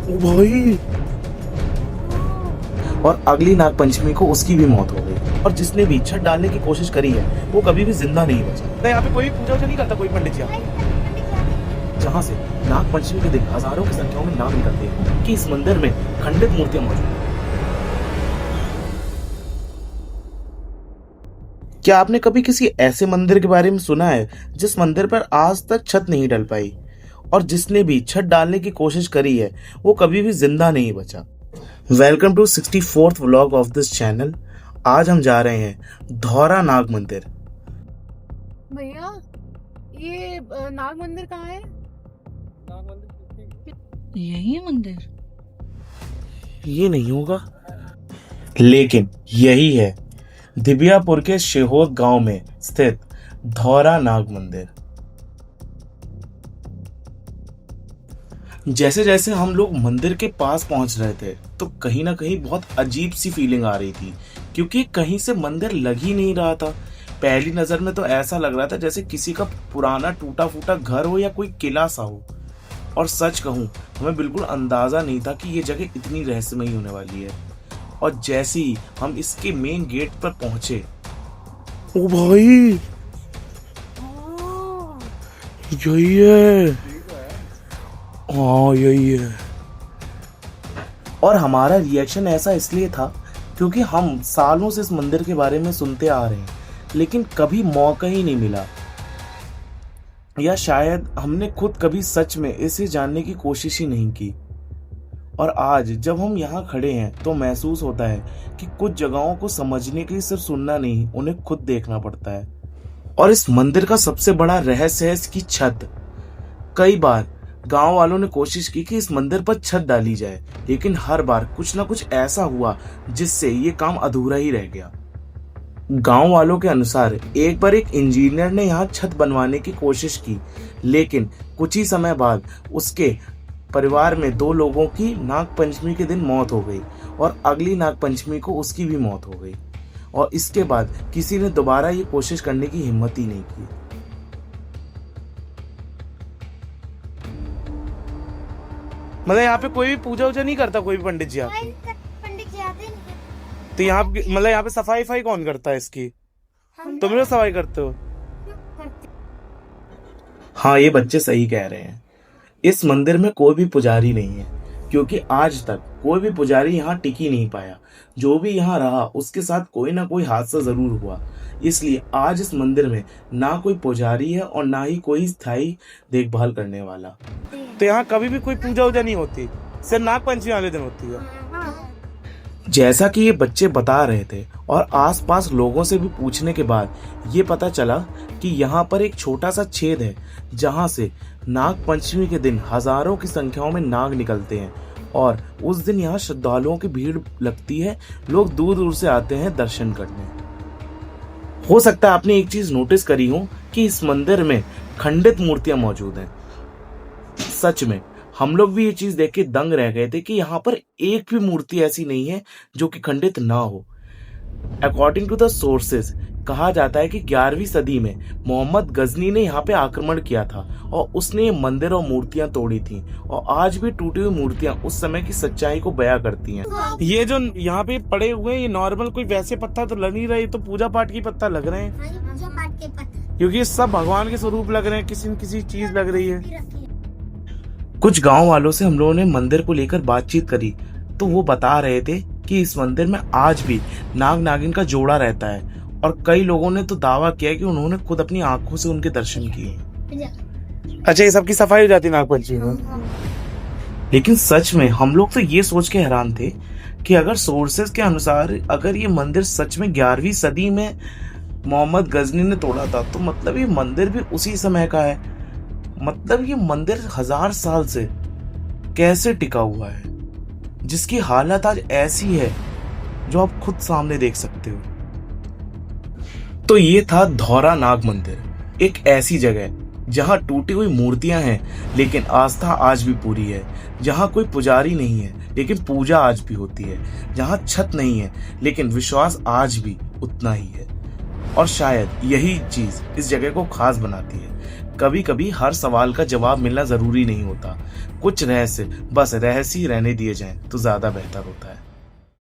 ओ भाई। और अगली नाग पंचमी को उसकी भी मौत हो गई। और जिसने भी छत डालने की कोशिश करी है वो कभी भी जिंदा नहीं बचा। तो यहाँ पे कोई पूजा नहीं करता कोई पंडित जी, जहाँ से नाग पंचमी के दिन हजारों की संख्या में नाग निकलते हैं कि इस मंदिर में खंडित मूर्तियां मौजूद हैं। क्या आपने कभी किसी ऐसे मंदिर के बारे में सुना है जिस मंदिर पर आज तक छत नहीं डल पाई और जिसने भी छत डालने की कोशिश करी है वो कभी भी जिंदा नहीं बचा? Welcome to 64th vlog of this channel. आज हम जा रहे हैं धौरा नाग मंदिर। भैया ये नाग मंदिर कहाँ है? यही है मंदिर? ये नहीं होगा, लेकिन यही है दिबियापुर के शेहोद गांव में स्थित धौरा नाग मंदिर। जैसे जैसे हम लोग मंदिर के पास पहुंच रहे थे तो कहीं ना कहीं बहुत अजीब सी फीलिंग आ रही थी, क्योंकि कहीं से मंदिर लग ही नहीं रहा था। पहली नजर में तो ऐसा लग रहा था जैसे किसी का पुराना टूटा फूटा घर हो या कोई किला सा हो। और सच कहूं, हमें बिल्कुल अंदाजा नहीं था कि ये जगह इतनी रहस्यमयी होने वाली है। और जैसे ही हम इसके मेन गेट पर पहुंचे, ओ भाई यही है, हाँ यही है। और हमारा रिएक्शन ऐसा इसलिए था क्योंकि हम सालों से इस मंदिर के बारे में सुनते आ रहे हैं, लेकिन कभी मौका ही नहीं मिला, या शायद हमने खुद कभी सच में इसे जानने की कोशिश ही नहीं की। और आज जब हम यहाँ खड़े हैं तो महसूस होता है कि कुछ जगहों को समझने के लिए सिर्फ सुनना नहीं, उन्हें खुद देखना पड़ता है। और इस मंदिर का सबसे बड़ा रहस्य है इसकी छत। कई बार गांव वालों ने कोशिश की कि इस मंदिर पर छत डाली जाए, लेकिन हर बार कुछ ना कुछ ऐसा हुआ जिससे ये काम अधूरा ही रह गया। गांव वालों के अनुसार एक बार एक इंजीनियर ने यहाँ छत बनवाने की कोशिश की, लेकिन कुछ ही समय बाद उसके परिवार में 2 लोगों की नाग पंचमी के दिन मौत हो गई और अगली नाग पंचमी को उसकी भी मौत हो गई। और इसके बाद किसी ने दोबारा ये कोशिश करने की हिम्मत ही नहीं की। मतलब यहाँ पे कोई भी पूजा वूजा नहीं करता कोई भी पंडित जी आते? पंडित जी आते नहीं। तो यहाँ मतलब यहाँ पे सफाई कौन करता है इसकी? तुम लोग सफाई करते हो? हाँ, ये बच्चे सही कह रहे हैं। इस मंदिर में कोई भी पुजारी नहीं है, क्योंकि आज तक कोई भी पुजारी यहाँ टिक ही नहीं पाया। जो भी यहाँ रहा उसके साथ कोई ना कोई हादसा जरूर हुआ, इसलिए आज इस मंदिर में ना कोई पुजारी है और ना ही कोई स्थायी देखभाल करने वाला। तो यहाँ कभी भी कोई पूजा वूजा नहीं होती, सिर्फ नाग पंचमी वाले दिन होती है। जैसा कि ये बच्चे बता रहे थे और आसपास लोगों से भी पूछने के बाद ये पता चला कि यहाँ पर एक छोटा सा छेद है जहाँ से नाग पंचमी के दिन हजारों की संख्याओं में नाग निकलते हैं। और उस दिन यहाँ श्रद्धालुओं की भीड़ लगती है, लोग दूर दूर से आते हैं दर्शन करने। हो सकता है आपने एक चीज नोटिस करी हो कि इस मंदिर में खंडित मूर्तियां मौजूद हैं। सच में हम लोग भी ये चीज देख के दंग रह गए थे कि यहाँ पर एक भी मूर्ति ऐसी नहीं है जो कि खंडित ना हो। अकॉर्डिंग टू द सोर्सेज कहा जाता है कि 11वीं सदी में मोहम्मद गजनी ने यहाँ पे आक्रमण किया था और उसने ये मंदिर और मूर्तियां तोड़ी थी। और आज भी टूटी हुई मूर्तियां उस समय की सच्चाई को बयां करती हैं। ये जो यहाँ पे पड़े हुए हैं, ये नॉर्मल कोई वैसे पत्थर तो लग नहीं रहे, तो पूजा पाठ की पत्थर लग रहे हैं, क्योंकि सब भगवान के स्वरूप लग रहे हैं, किसी न किसी चीज लग रही है। कुछ गांव वालों से हम लोगों ने मंदिर को लेकर बातचीत करी तो वो बता रहे थे कि इस मंदिर में आज भी नाग नागिन का जोड़ा रहता है। और कई लोगों ने तो दावा किया कि उन्होंने खुद अपनी आंखों से उनके दर्शन किए। अच्छा, ये सबकी सफाई हो जाती है नाग पंचमी में? लेकिन सच में हम लोग तो ये सोच के हैरान थे कि अगर सोर्सेज के अनुसार अगर ये मंदिर सच में 11वीं सदी में मोहम्मद गजनी ने तोड़ा था, तो मतलब ये मंदिर भी उसी समय का है। मतलब ये मंदिर 1000 साल से कैसे टिका हुआ है, जिसकी हालत आज ऐसी है जो आप खुद सामने देख सकते हो। तो ये था धौरा नाग मंदिर, एक ऐसी जगह जहां टूटी हुई मूर्तियां हैं लेकिन आस्था आज भी पूरी है, जहां कोई पुजारी नहीं है लेकिन पूजा आज भी होती है, जहां छत नहीं है लेकिन विश्वास आज भी उतना ही है। और शायद यही चीज इस जगह को खास बनाती है। कभी कभी हर सवाल का जवाब मिलना जरूरी नहीं होता। कुछ रहस्य बस रहस्य ही रहने दिए जाएं तो ज्यादा बेहतर होता है।